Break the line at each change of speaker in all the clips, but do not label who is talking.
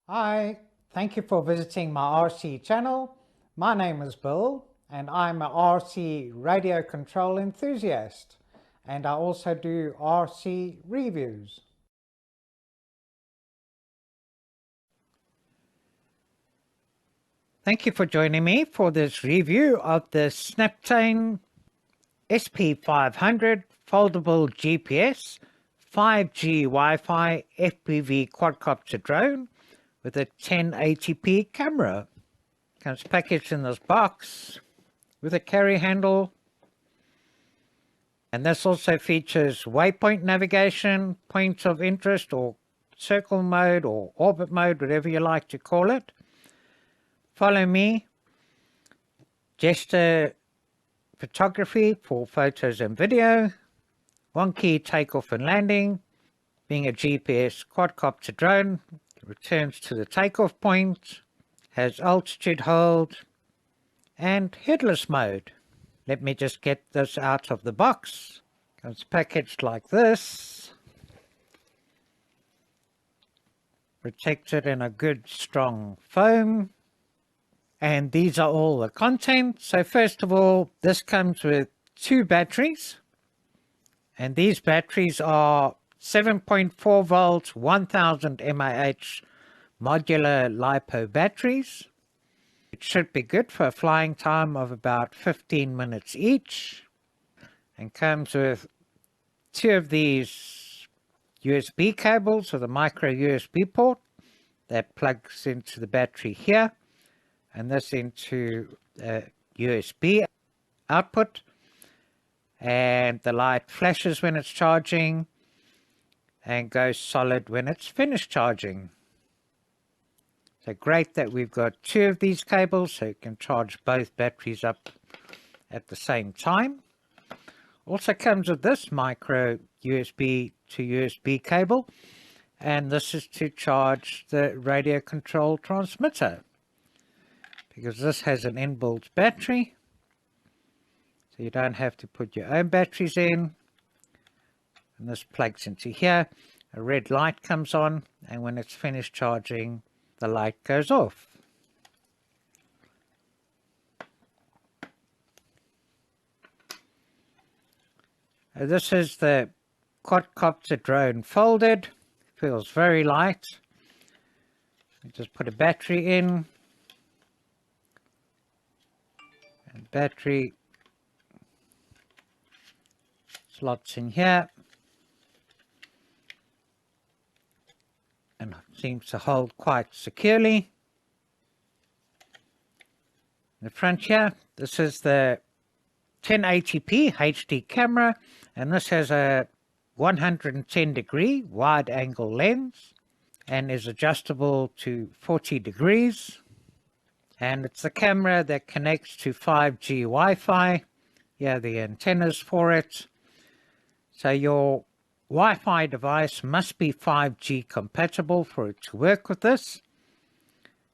Hi, thank you for visiting my RC channel. My name is Bill and I'm a RC radio control enthusiast, and I also do RC reviews. Thank you for joining me for this review of the Snaptain SP500 Foldable GPS 5G Wi-Fi FPV quadcopter drone with a 1080p camera. Comes packaged in this box with a carry handle, and this also features waypoint navigation, points of interest, or circle mode or orbit mode, whatever you like to call it. Follow me, gesture photography for photos and video, one key takeoff and landing. Being a GPS quadcopter drone, it returns to the takeoff point, has altitude hold and headless mode. Let me just get this out of the box. It's packaged like this, protected in a good strong foam, and these are all the content. So first of all, this comes with 2 batteries, and these batteries are 7.4 volts 1000 mAh modular LiPo batteries. It should be good for a flying time of about 15 minutes each, and comes with 2 of these USB cables with a micro USB port that plugs into the battery here, and this into USB output, and the light flashes when it's charging and goes solid when it's finished charging. So great that we've got 2 of these cables so you can charge both batteries up at the same time. Also comes with this micro USB to USB cable, and this is to charge the radio control transmitter, because this has an inbuilt battery, so you don't have to put your own batteries in. And this plugs into here, a red light comes on, and when it's finished charging, the light goes off. This is the quadcopter drone folded. Feels very light. You just put a battery in, and battery slots in here, and seems to hold quite securely. In the front here, this is the 1080p HD camera, and this has a 110-degree wide angle lens and is adjustable to 40 degrees. And it's the camera that connects to 5G Wi-Fi. Yeah, the antennas for it. So your Wi-Fi device must be 5G compatible for it to work with this.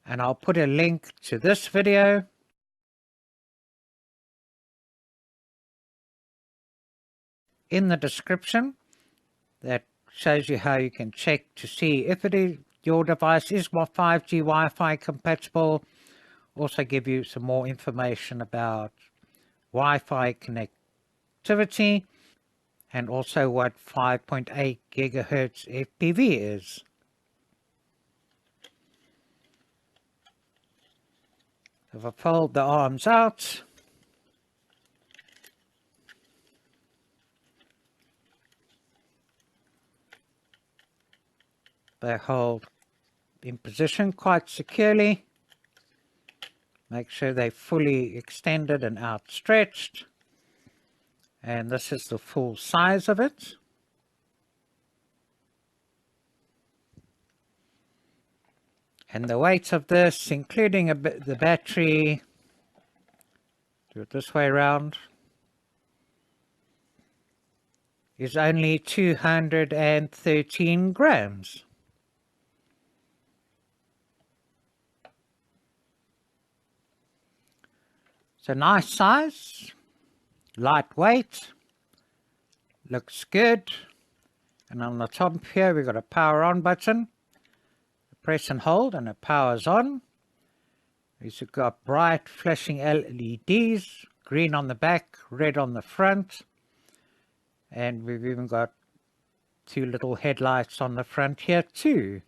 And I'll put a link to this video in the description that shows you how you can check to see if your device is 5G Wi-Fi compatible. Also give you some more information about Wi-Fi connectivity, and also what 5.8 gigahertz FPV is. If I fold the arms out, they hold in position quite securely. Make sure they're fully extended and outstretched. And this is the full size of it. And the weight of this, including the battery, do it this way around, is only 213 grams. So nice size, lightweight, looks good. And on the top here we've got a power on button. press and hold and it powers on. We've got bright flashing LEDs, green on the back, red on the front, and we've even got two little headlights on the front here too.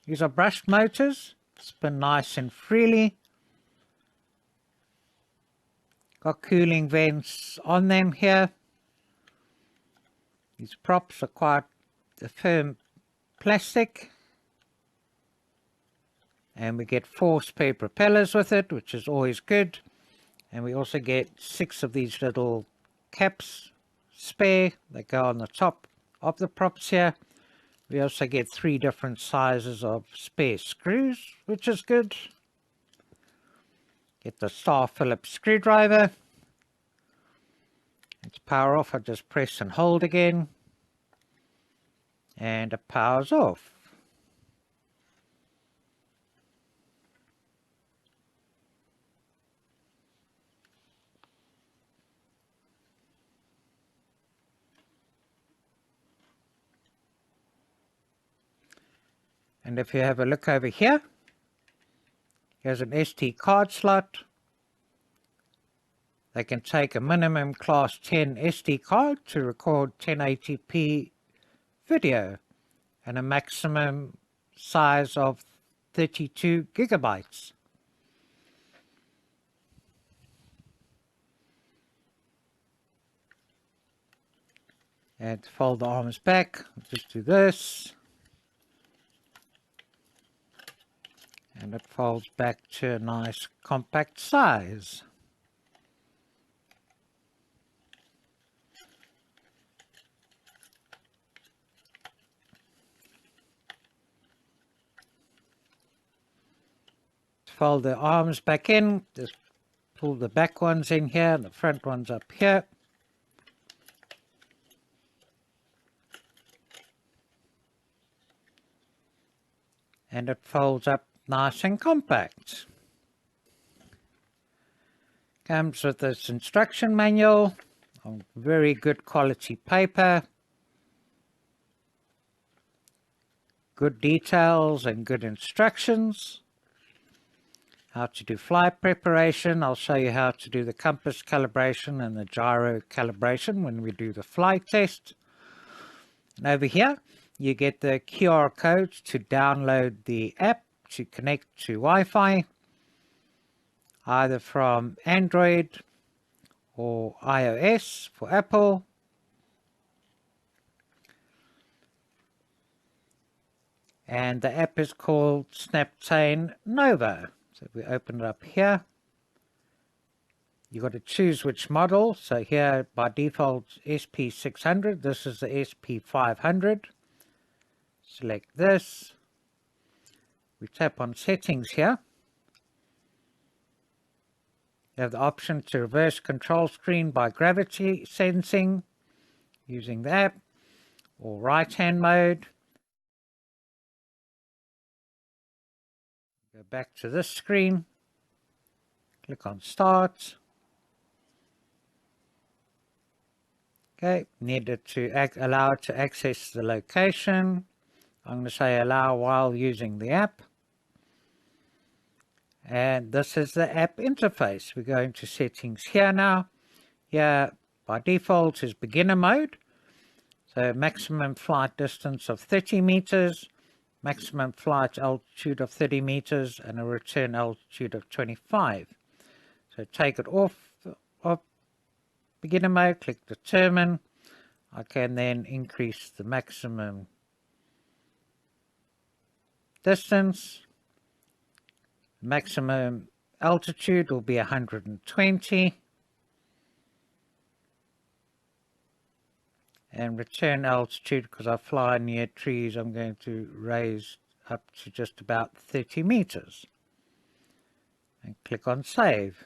These are brushed motors, spin nice and freely. Got cooling vents on them here. These props are quite a firm plastic. And we get 4 spare propellers with it, which is always good. And we also get 6 of these little caps spare that go on the top of the props here. We also get 3 different sizes of spare screws, which is good. Get the star Phillips screwdriver. It's power off. I just press and hold again. And it powers off. And if you have a look over here, here's an SD card slot. They can take a minimum class 10 SD card to record 1080p video and a maximum size of 32 gigabytes. And to fold the arms back, just do this. And it folds back to a nice compact size. To fold the arms back in, just pull the back ones in here and the front ones up here. And it folds up nice and compact. Comes with this instruction manual on very good quality paper. Good details and good instructions. How to do flight preparation. I'll show you how to do the compass calibration and the gyro calibration when we do the flight test. And over here you get the QR code to download the app to connect to Wi-Fi, either from Android or iOS for Apple. And the app is called Snaptain Nova. So if we open it up here, you've got to choose which model. So here by default SP600, this is the SP500. Select this. We tap on settings here. You have the option to reverse control screen by gravity sensing using the app, or right hand mode. Go back to this screen, click on start. Okay, needed to allow it to access the location. I'm going to say allow while using the app. And this is the app interface. We're going to settings here now. Here by default is beginner mode. So maximum flight distance of 30 meters, maximum flight altitude of 30 meters, and a return altitude of 25. So take it off of beginner mode, click determine. I can then increase the maximum distance. Maximum altitude will be 120. And return altitude, because I fly near trees, I'm going to raise up to just about 30 meters. And click on save.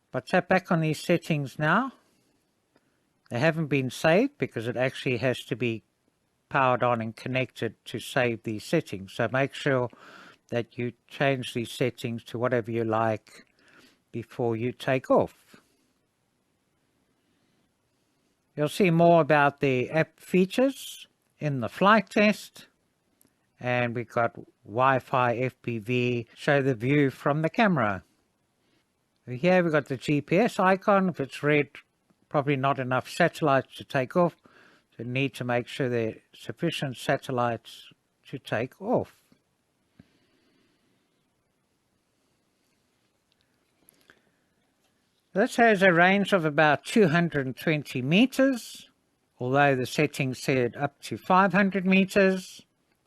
If I tap back on these settings now, they haven't been saved because it actually has to be powered on and connected to save these settings. So make sure that you change these settings to whatever you like before you take off. You'll see more about the app features in the flight test. and we've got Wi-Fi, FPV, show the view from the camera. Here we've got the GPS icon. If it's red, probably not enough satellites to take off. So need to make sure there are sufficient satellites to take off. This has a range of about 220 meters, although the settings said up to 500 meters.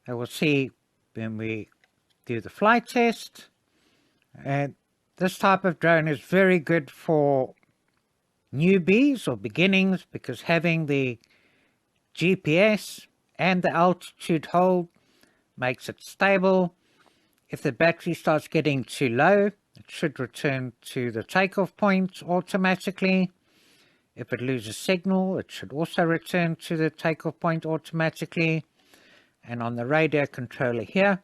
And we'll see when we do the flight test. And this type of drone is very good for newbies or beginnings, because having the GPS and the altitude hold makes it stable. If the battery starts getting too low, it should return to the takeoff point automatically. If it loses signal, it should also return to the takeoff point automatically. And on the radio controller here,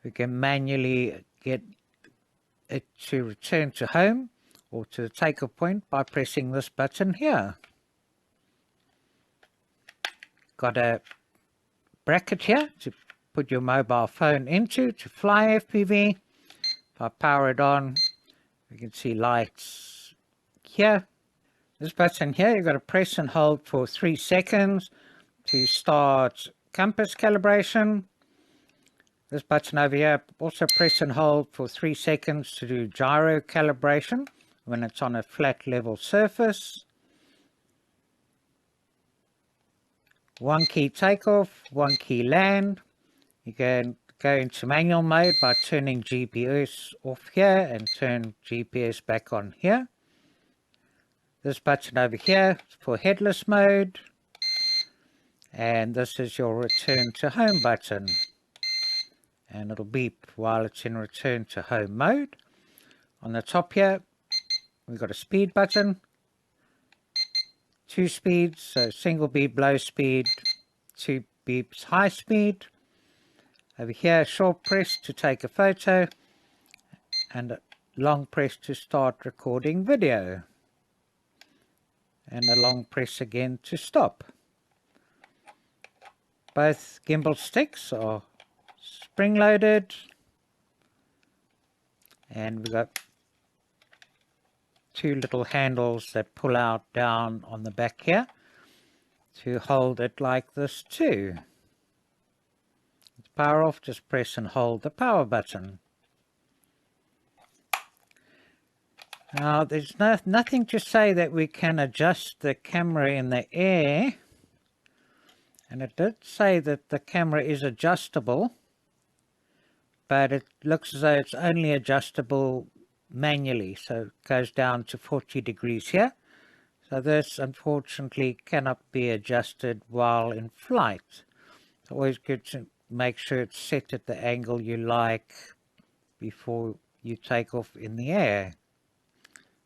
we can manually get it to return to home or to the takeoff point by pressing this button here. Got a bracket here to put your mobile phone into to fly FPV. If I power it on, we can see lights here. This button here, you've got to press and hold for 3 seconds to start compass calibration. This button over here, also press and hold for 3 seconds to do gyro calibration when it's on a flat level surface. 1 key takeoff, 1 key land. You can go into manual mode by turning GPS off here and turn GPS back on here. This button over here is for headless mode, and this is your return to home button, and it'll beep while it's in return to home mode. On the top here we've got a speed button, 2 speeds, so single beep low speed, 2 beeps high speed. Over here, short press to take a photo, and a long press to start recording video, and a long press again to stop. Both gimbal sticks are spring loaded, and we've got 2 little handles that pull out down on the back here to hold it like this too. Power off, just press and hold the power button. Now there's nothing to say that we can adjust the camera in the air, and it did say that the camera is adjustable, but it looks as though it's only adjustable manually, so it goes down to 40 degrees here. So this unfortunately cannot be adjusted while in flight. It's always good to make sure it's set at the angle you like before you take off in the air.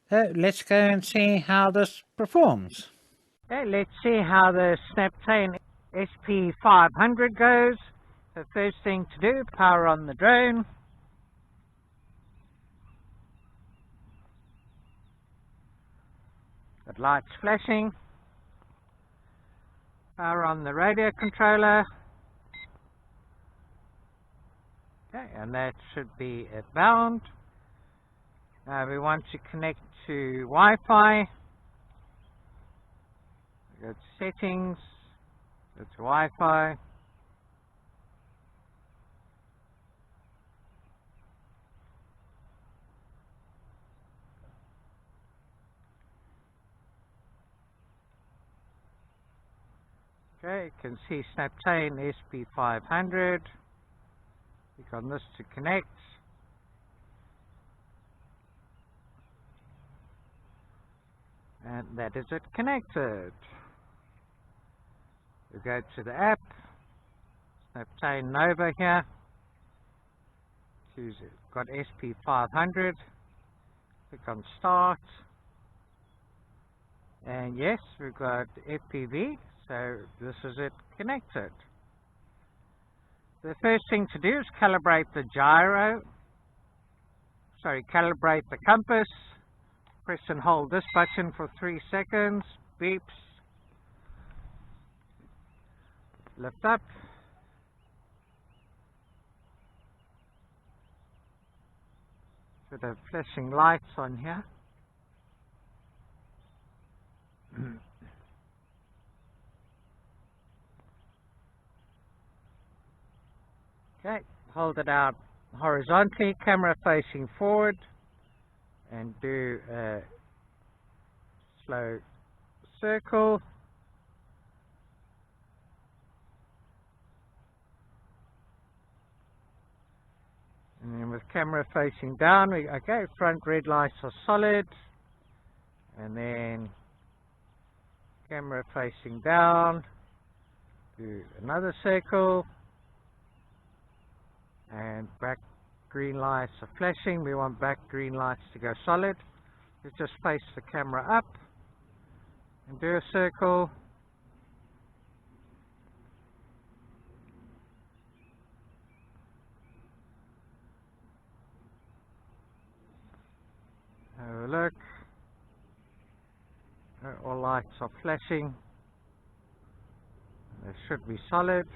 So let's go and see how this performs. Okay, let's see how the Snaptain SP500 goes. The first thing to do, power on the drone. Got lights flashing. Power on the radio controller. Okay, and that should be at bound. Now we want to connect to Wi-Fi. Go to settings, go to Wi-Fi. Okay, you can see Snaptain SP500. Click on this to connect. And that is it connected. We go to the app, Snaptain Nova here. Choose it. Got SP500. Click on start. And yes, we've got FPV, so this is it connected. The first thing to do is calibrate the calibrate the compass. Press and hold this button for 3 seconds. Beeps. Lift up. Bit of flashing lights on here. Okay, hold it out horizontally, camera facing forward, and do a slow circle. And then with camera facing down, okay, front red lights are solid. And then camera facing down, do another circle. And back green lights are flashing. We want back green lights to go solid. Let's just face the camera up and do a circle. Have a look. All lights are flashing. They should be solid.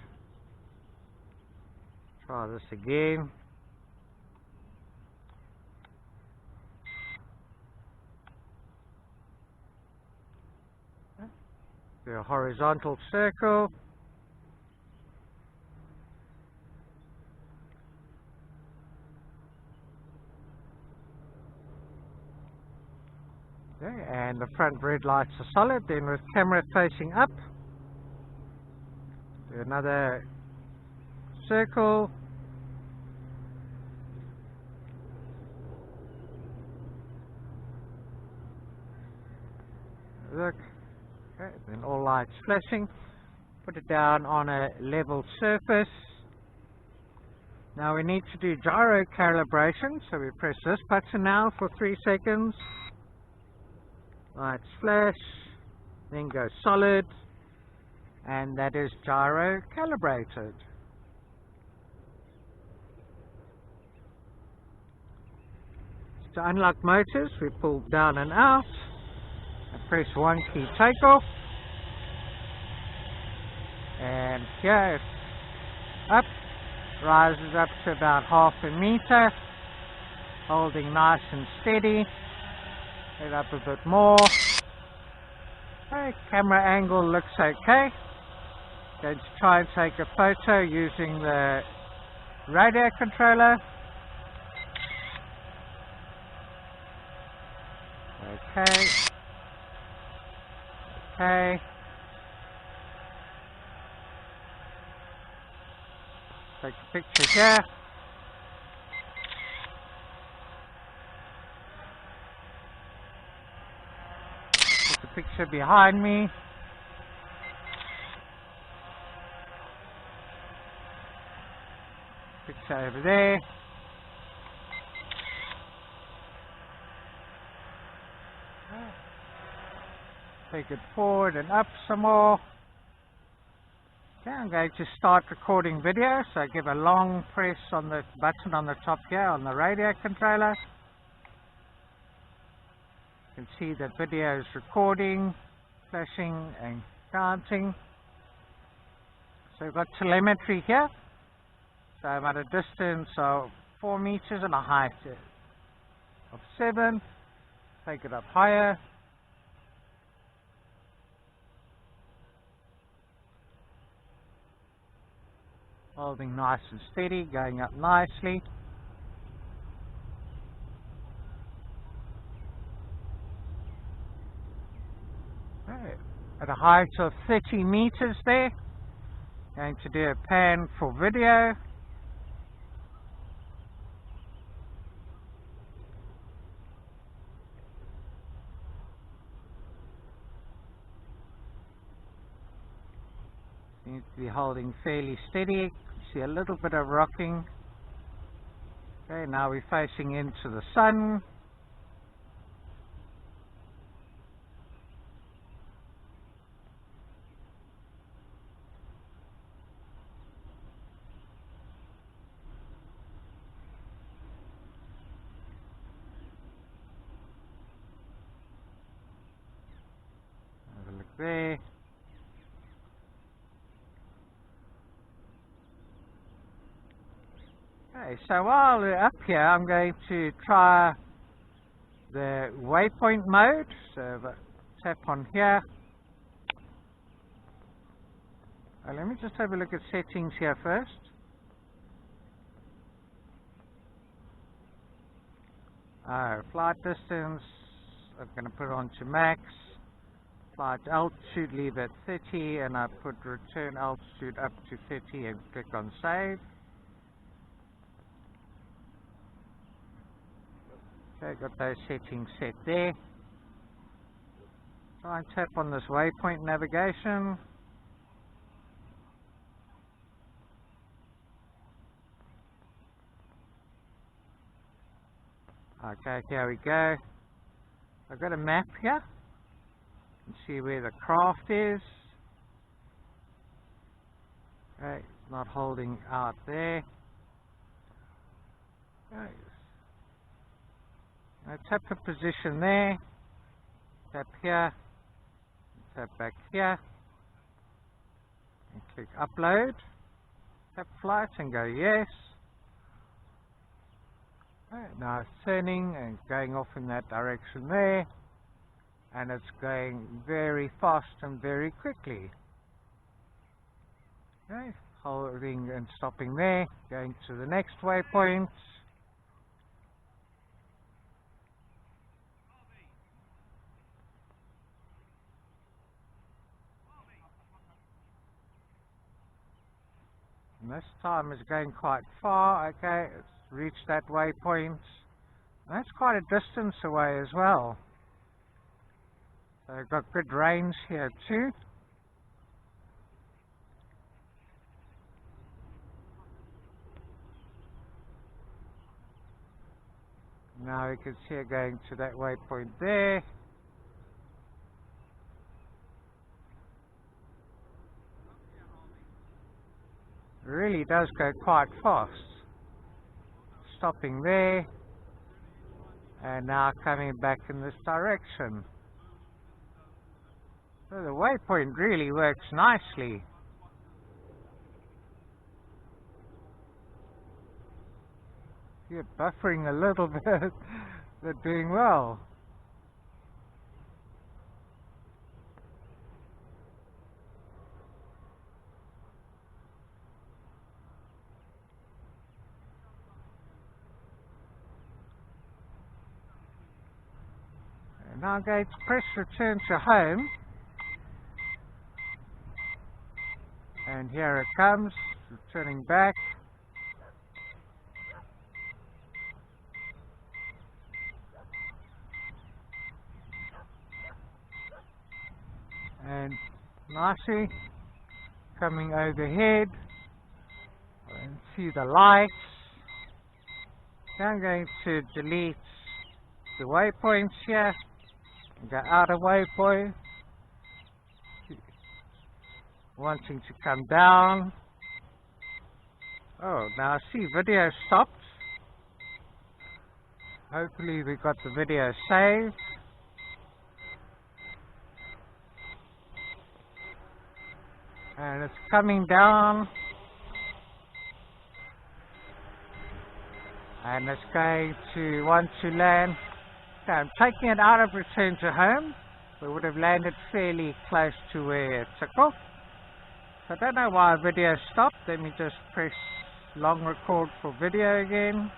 Try this again. Do a horizontal circle. Okay, and the front red lights are solid. Then with camera facing up, do another circle. Look. Okay, then all lights flashing. Put it down on a level surface. Now we need to do gyro calibration, so we press this button now for 3 seconds. Lights flash, then go solid, and that is gyro calibrated. To unlock motors, we pull down and out, and press 1 key takeoff, and here it's up, rises up to about half a meter, holding nice and steady. Head up a bit more. Okay, camera angle looks okay. Going to try and take a photo using the radio controller. Okay. Okay. Take a picture here. Picture behind me. Picture over there. Take it forward and up some more. Okay, I'm going to start recording video, so I give a long press on the button on the top here on the radio controller. You can see the video is recording, flashing and counting. So we've got telemetry here. So I'm at a distance of 4 meters and a height of 7. Take it up higher. Holding nice and steady, going up nicely. At a height of 30 meters there. Going to do a pan for video. Seems to be holding fairly steady. See a little bit of rocking. Okay, now we're facing into the sun. Have a look there. Okay, so while we're up here, I'm going to try the waypoint mode. So tap on here. Let me just have a look at settings here first. Flight distance, I'm going to put it on to max. Flight altitude, leave at 30, and I put return altitude up to 30 and click on save. Okay, got those settings set there. Try and tap on this waypoint navigation. Okay, here we go. I've got a map here. You can see where the craft is. Okay, it's not holding out there. Okay. Now tap the position there. Tap here. Tap back here. And click upload. Tap flight and go yes. Right, now it's turning and going off in that direction there, and it's going very fast and very quickly. Okay, holding and stopping there, going to the next waypoint. And this time is going quite far. Okay, it's reached that waypoint. That's quite a distance away as well. So I've got good range here too. Now you can see it going to that waypoint there. It really does go quite fast. Stopping there, and now coming back in this direction. So the waypoint really works nicely. You're buffering a little bit, but doing well. Now I'm going to press return to home, and here it comes, returning back. And nicely coming overhead, and see the lights. Now I'm going to delete the waypoints here. Go out of waypoint, wanting to come down. Oh, now I see video stopped. Hopefully we got the video saved. And it's coming down. And it's going to want to land. Okay, I'm taking it out of return to home. We would have landed fairly close to where it took off. So I don't know why video stopped. Let me just press long record for video again.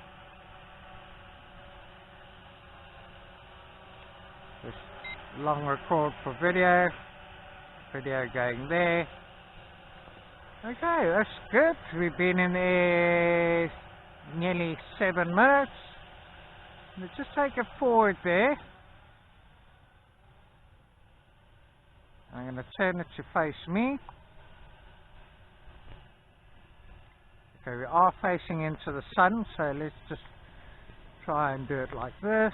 Just long record for video. Video going there. Okay, that's good. We've been in there nearly 7 minutes. Let's just take it forward there. I'm going to turn it to face me. Okay, we are facing into the sun, so let's just try and do it like this.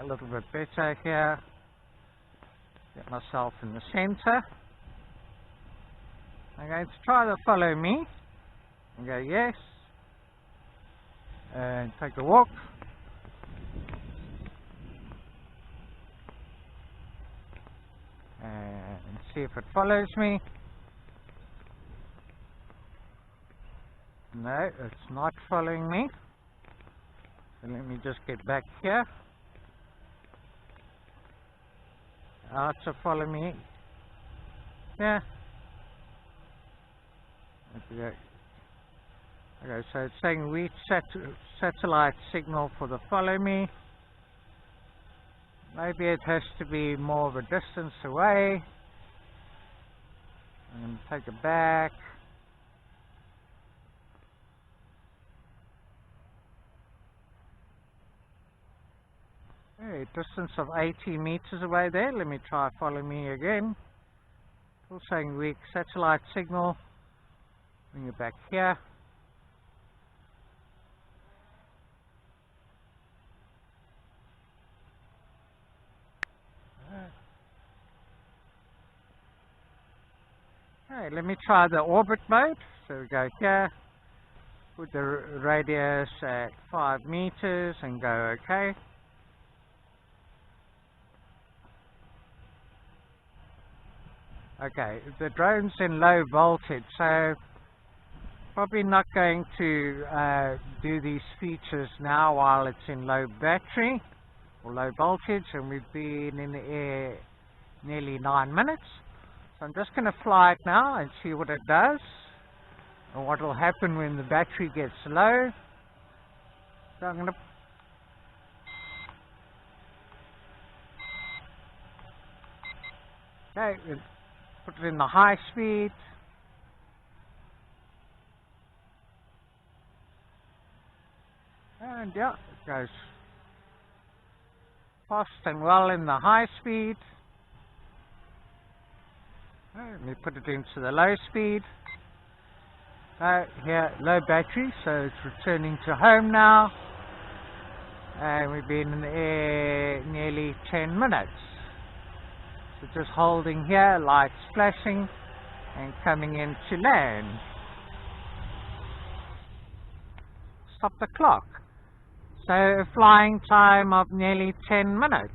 A little bit better here. Get myself in the center. I'm going to try to follow me. And go yes. And take a walk. And see if it follows me. No, it's not following me. So let me just get back here. To follow me. Yeah. Okay. Okay, so it's saying weak satellite signal for the follow me. Maybe it has to be more of a distance away. I'm going to take it back. Okay, distance of 80 meters away there. Let me try follow me again. Still saying weak satellite signal. Bring it back here. Okay, let me try the orbit mode. So we go here, put the radius at 5 meters and go OK. Okay, the drone's in low voltage, so probably not going to do these features now while it's in low battery or low voltage, and we've been in the air nearly 9 minutes. So I'm just going to fly it now and see what it does and what will happen when the battery gets low. So I'm going to put it in the high speed. And yeah, it goes fast and well in the high speed. Let me put it into the low speed. Here, low battery, so it's returning to home now. And we've been in the air nearly 10 minutes. So just holding here, lights flashing and coming into land. Stop the clock. So a flying time of nearly 10 minutes.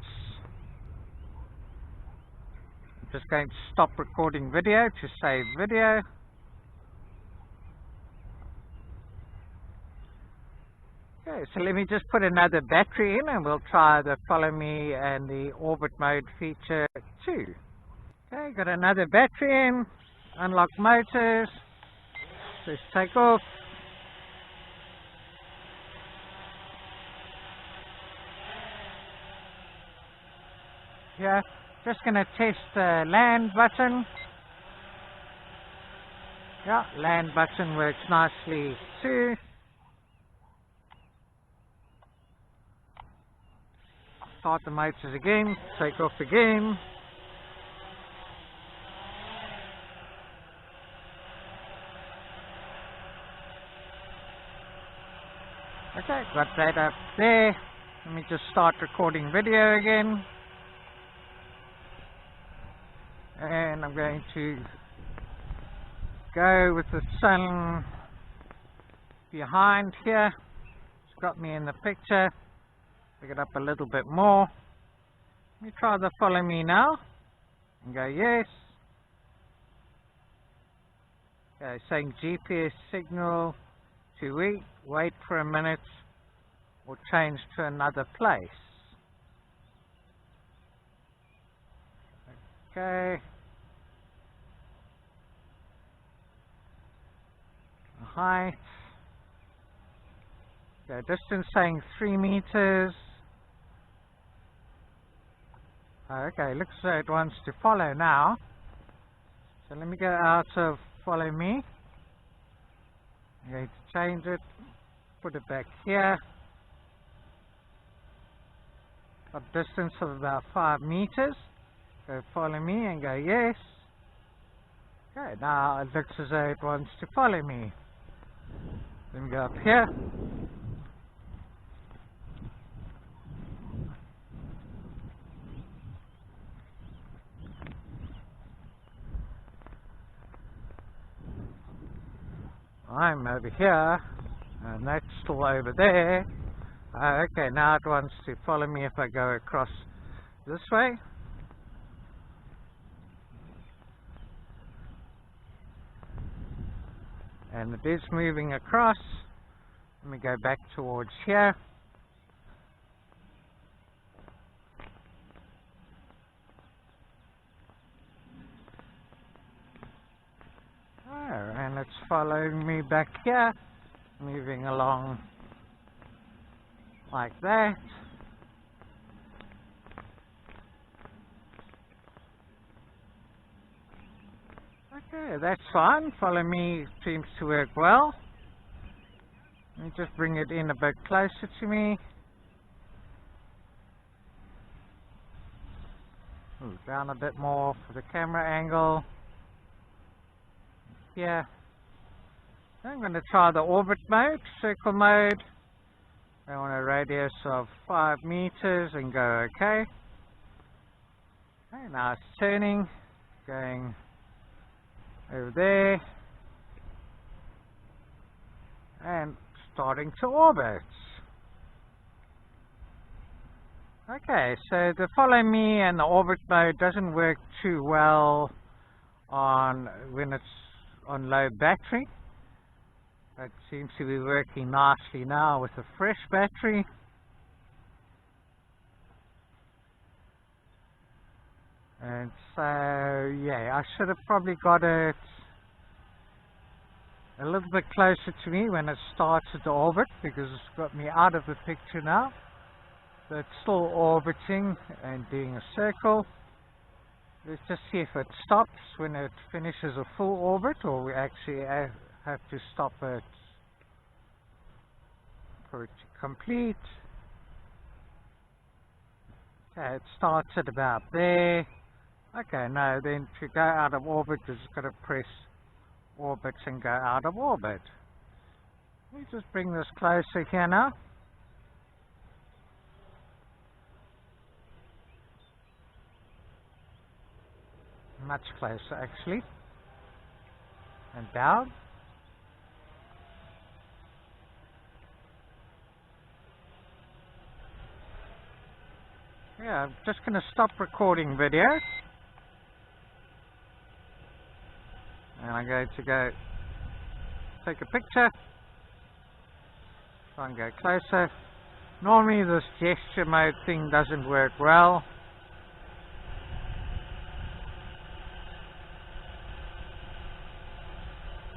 I'm just going to stop recording video to save video. Okay, so let me just put another battery in and we'll try the follow me and the orbit mode feature too. Okay, got another battery in, unlock motors, let's take off. Yeah, just going to test the land button. Yeah, land button works nicely too. Start the motors again, take off again. Okay, got that up there. Let me just start recording video again. And I'm going to go with the sun behind here. It's got me in the picture. Pick it up a little bit more. Let me try the follow me now. And go yes. Okay, saying GPS signal to wait for a minute or change to another place. Okay. Height. Okay, distance saying 3 meters. Okay, looks like it wants to follow now. So let me go out of follow me. I'm going to change it, put it back here. A distance of about 5 meters. Go follow me and go yes. Okay, now it looks as though it wants to follow me. Let me go up here. I'm over here, and that's still over there. Okay, now it wants to follow me if I go across this way. and it is moving across. Let me go back towards here. Oh, and it's following me back here, moving along like that. Okay, that's fine. Follow me seems to work well. Let me just bring it in a bit closer to me. Ooh, down a bit more for the camera angle. Yeah. I'm going to try the orbit mode, circle mode. I want a radius of 5 meters and go OK. Okay, now it's turning, going over there, and starting to orbit. Okay, so the follow me and the orbit mode doesn't work too well on when it's on low battery. It seems to be working nicely now with a fresh battery. And so, yeah, I should have probably got it a little bit closer to me when it started to orbit, because it's got me out of the picture now. So it's still orbiting and doing a circle. Let's just see if it stops when it finishes a full orbit, or we actually have to stop it for it to complete. Okay, it starts at about there. Okay, no, then to go out of orbit, we're just going to press orbit and go out of orbit. Let me just bring this closer here now. Much closer actually. And down. Yeah, I'm just going to stop recording video. And I'm going to go take a picture. Try and go closer. Normally this gesture mode thing doesn't work well.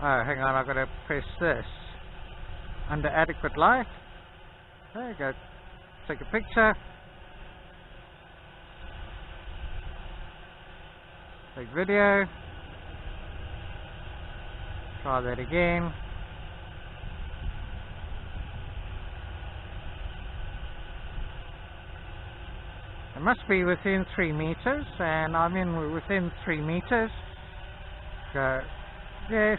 Oh, hang on, I've got to press this. Under adequate light. There you go. Take a picture. Take video. Try that again. It must be within 3 meters, and I'm in within 3 meters. Go. Yes.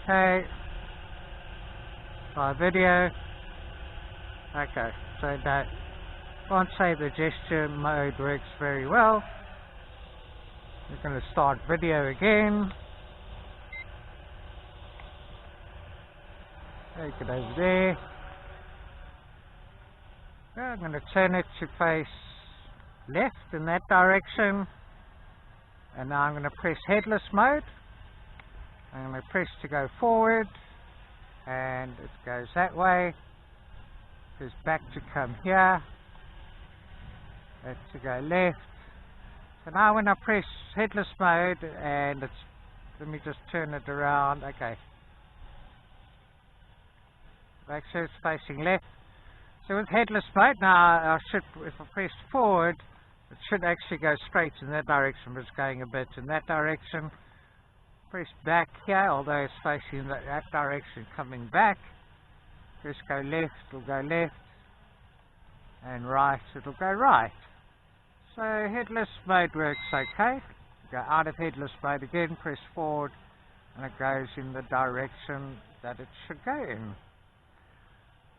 Okay. Try video. Okay. So that can't say the gesture mode works very well. We're going to start video again. Take it over there. Yeah, I'm going to turn it to face left in that direction. And now I'm going to press headless mode. I'm going to press to go forward. And it goes that way. It goes back to come here. That's to go left. So now when I press headless mode, and it's, let me just turn it around. Okay. Make sure it's facing left. So with headless mode, now I should, if I press forward, it should actually go straight in that direction, but it's going a bit in that direction. Press back here, although it's facing that direction, coming back. Just go left, it'll go left, and right, it'll go right. So headless mode works okay. Go out of headless mode again, press forward, and it goes in the direction that it should go in.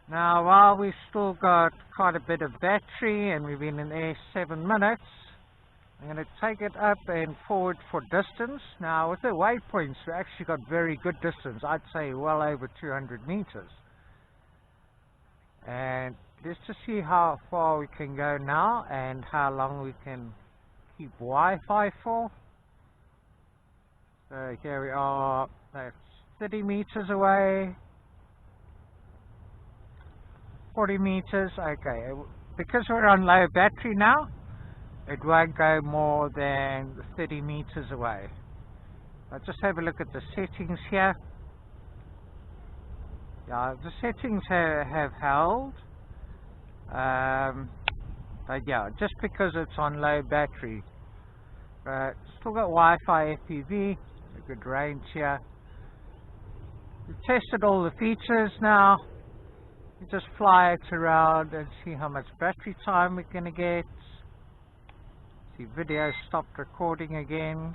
Now, while we've still got quite a bit of battery and we've been in air 7 minutes, I'm going to take it up and forward for distance. Now, with the waypoints, we actually got very good distance. I'd say well over 200 meters. And let's just see how far we can go now and how long we can keep Wi-Fi for. So here we are, that's 30 meters away, 40 meters, okay. Because we're on low battery now, it won't go more than 30 meters away. I'll just have a look at the settings here. Yeah, the settings have held. But yeah, just because it's on low battery. Still got Wi-Fi FPV, a good range here. We've tested all the features now. You just fly it around and see how much battery time we're going to get. See, video stopped recording again.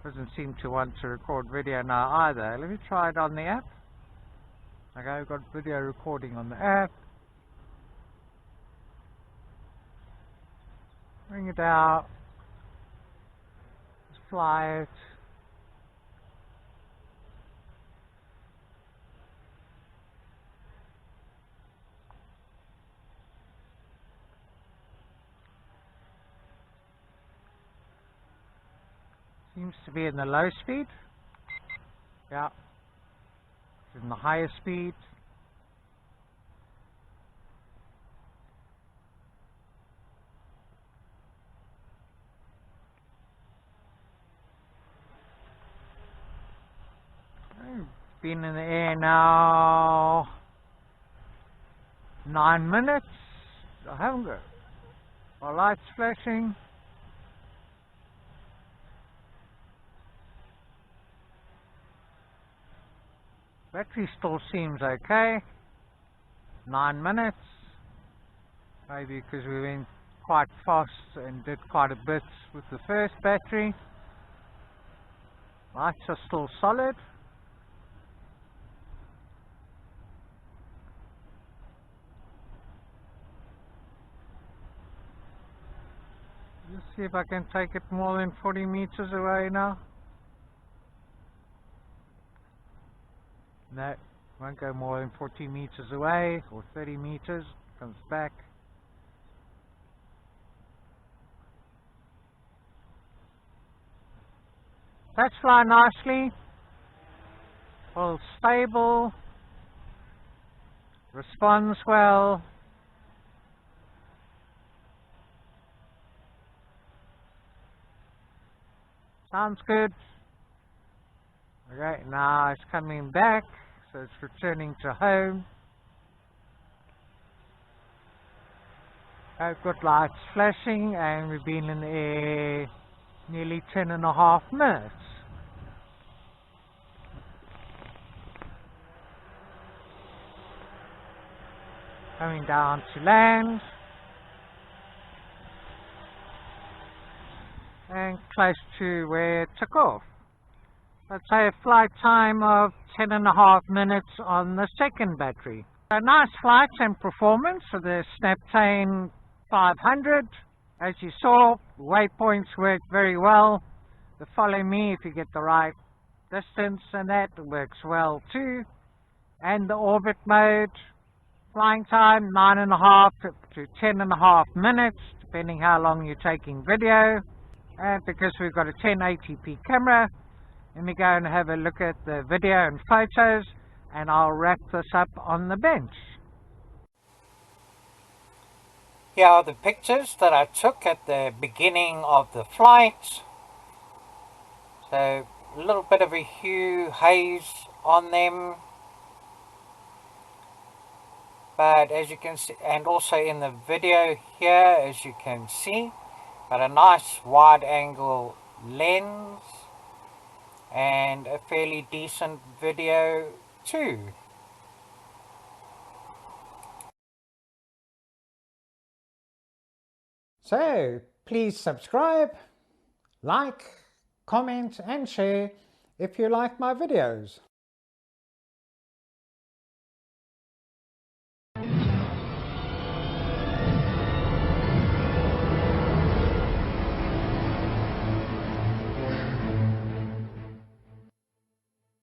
Doesn't seem to want to record video now either. Let me try it on the app. Okay, we've got video recording on the app. Bring it out. Just fly it. Seems to be in the low speed. Yeah. It's in the higher speed. I've been in the air now 9 minutes. I haven't got my lights flashing. Battery still seems okay. 9 minutes. Maybe because we went quite fast and did quite a bit with the first battery. Lights are still solid. Let's see if I can take it more than 40 meters away now. No, won't go more than 40 meters away, or 30 meters, comes back. That's flying nicely, all stable, responds well. Sounds good. Okay, now it's coming back, so it's returning to home. I've got lights flashing and we've been in the air nearly 10.5 minutes. Coming down to land. And close to where it took off. Let's say a flight time of 10.5 minutes on the second battery. A nice flight and performance for the Snaptain 500. As you saw, waypoints worked very well. The follow me, if you get the right distance, and that works well too. And the orbit mode, flying time 9.5 to 10.5 minutes, depending how long you're taking video. And because we've got a 1080p camera, let me go and have a look at the video and photos, and I'll wrap this up on the bench. Here are the pictures that I took at the beginning of the flight. So a little bit of a hue haze on them. But as you can see, and also in the video here, as you can see, got a nice wide angle lens and a fairly decent video too. So please subscribe, like, comment and share if you like my videos.